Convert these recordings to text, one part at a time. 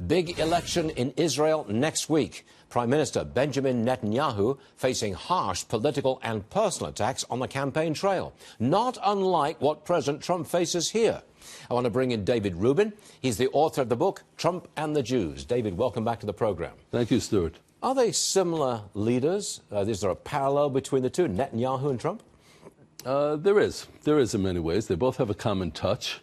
Big election in Israel next week. Prime Minister Benjamin Netanyahu facing harsh political and personal attacks on the campaign trail, not unlike what President Trump faces here. I want to bring in David Rubin. He's the author of the book, Trump and the Jews. David, welcome back to the program. Thank you, Stuart. Are they similar leaders? Is there a parallel between the two, Netanyahu and Trump? There is. There is in many ways. They both have a common touch.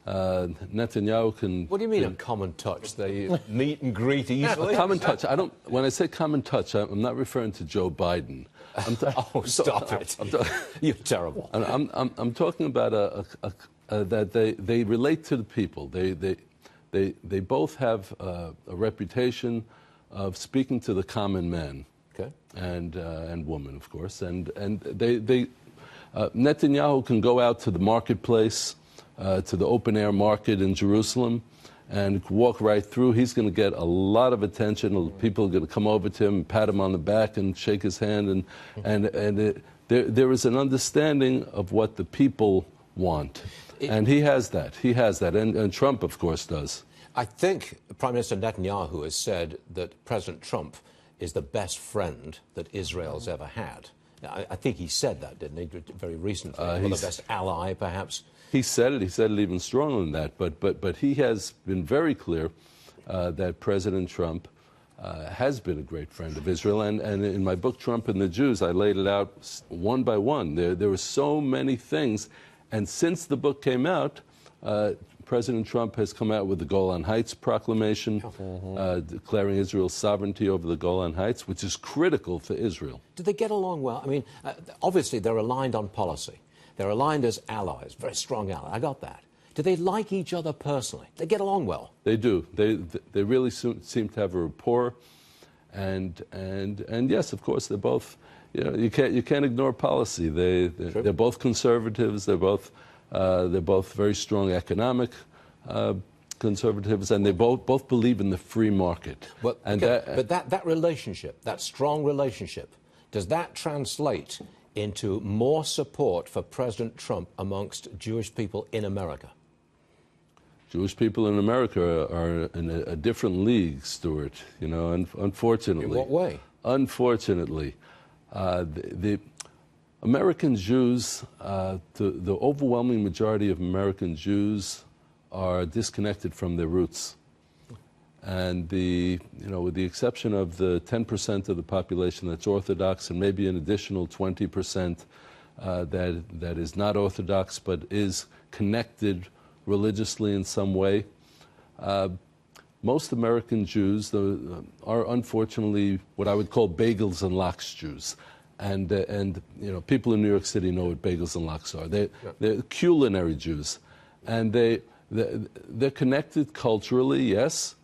Netanyahu can... What do you mean a common touch? They meet and greet easily? Common touch. When I say common touch, I'm not referring to Joe Biden. Oh, stop it. You're terrible. I'm talking about that they relate to the people. They both have a reputation of speaking to the common man, okay, and woman, of course. And Netanyahu can go out to the marketplace, to the open-air market in Jerusalem, and walk right through. He's going to get a lot of attention. People are going to come over to him, pat him on the back, and shake his hand. There is an understanding of what the people want, and he has that. He has that, and Trump, of course, does. I think Prime Minister Netanyahu has said that President Trump is the best friend that Israel's ever had. I think he said that, didn't he, very recently? Or the best ally, perhaps? He said it. He said it even stronger than that. But he has been very clear that President Trump has been a great friend of Israel. And in my book, Trump and the Jews, I laid it out one by one. There were so many things. And since the book came out, President Trump has come out with the Golan Heights Proclamation, declaring Israel's sovereignty over the Golan Heights, which is critical for Israel. Do they get along well? I mean, obviously they're aligned on policy. They're aligned as allies, very strong allies. I got that. Do they like each other personally? They get along well? They do. They really seem to have a rapport. And yes, of course, they're both, you can't ignore policy. They're both conservatives. They're both very strong economic conservatives, and they both believe in the free market. But that relationship, that strong relationship, does that translate into more support for President Trump amongst Jewish people in America? Jewish people in America are in a different league, Stuart, unfortunately. In what way? Unfortunately. The American Jews, the overwhelming majority of American Jews are disconnected from their roots. And with the exception of the 10% of the population that's Orthodox and maybe an additional 20% that is not Orthodox but is connected religiously in some way, most American Jews are unfortunately what I would call bagels and lox Jews. And people in New York City know what bagels and lox are. They're culinary Jews. And they're connected culturally, yes,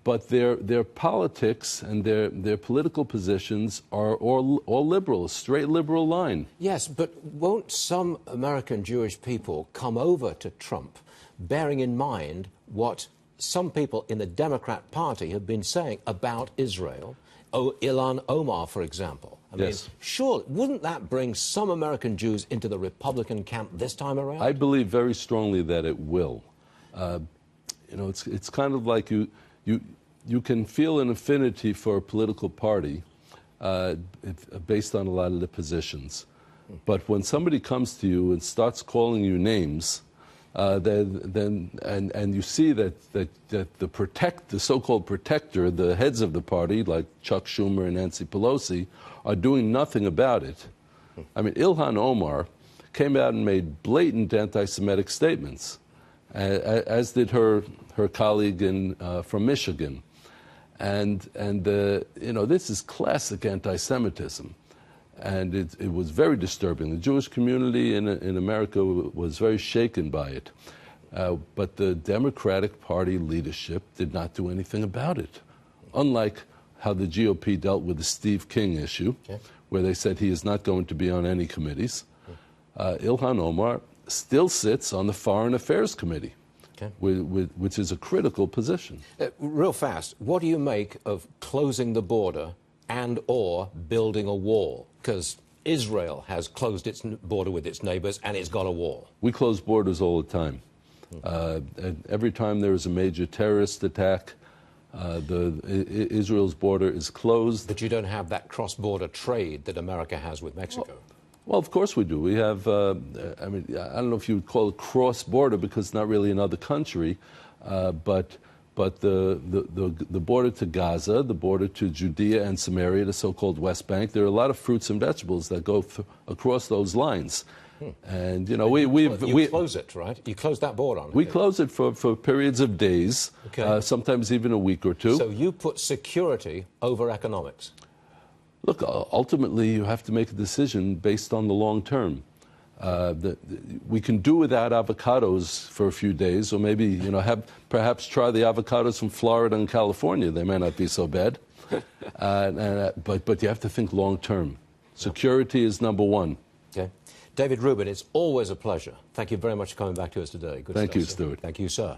but their politics and their political positions are all liberal, a straight liberal line. Yes, but won't some American Jewish people come over to Trump, bearing in mind what some people in the Democrat Party have been saying about Israel? Ilhan Omar, for example. I mean, sure, wouldn't that bring some American Jews into the Republican camp this time around? I believe very strongly that it will. It's kind of like you can feel an affinity for a political party based on a lot of the positions. But when somebody comes to you and starts calling you names, and you see that the so-called protector, the heads of the party, like Chuck Schumer and Nancy Pelosi, are doing nothing about it. I mean, Ilhan Omar came out and made blatant anti-Semitic statements, as did her colleague from Michigan, and this is classic anti-Semitism. And it was very disturbing. The Jewish community in America was very shaken by it. But the Democratic Party leadership did not do anything about it. Unlike how the GOP dealt with the Steve King issue, where they said he is not going to be on any committees, Ilhan Omar still sits on the Foreign Affairs Committee, which is a critical position. Real fast, what do you make of closing the border and or building a wall? Because Israel has closed its border with its neighbors and it's got a wall. We close borders all the time. And every time there is a major terrorist attack, Israel's border is closed. But you don't have that cross-border trade that America has with Mexico. Well, of course we do. We have, I mean, I don't know if you would call it cross-border because it's not really another country, but the border to Gaza, the border to Judea and Samaria, the so-called West Bank, there are a lot of fruits and vegetables that go across those lines. And, you know, you close it, right? You close that border on it. We close it for periods of days, sometimes even a week or two. So you put security over economics. Look, ultimately, you have to make a decision based on the long term. We can do without avocados for a few days, or maybe, you know, perhaps try the avocados from Florida and California. They may not be so bad. But you have to think long term. Security is number one. Okay. David Rubin, it's always a pleasure. Thank you very much for coming back to us today. Good Thank stuff, you, sir. Stuart. Thank you, sir.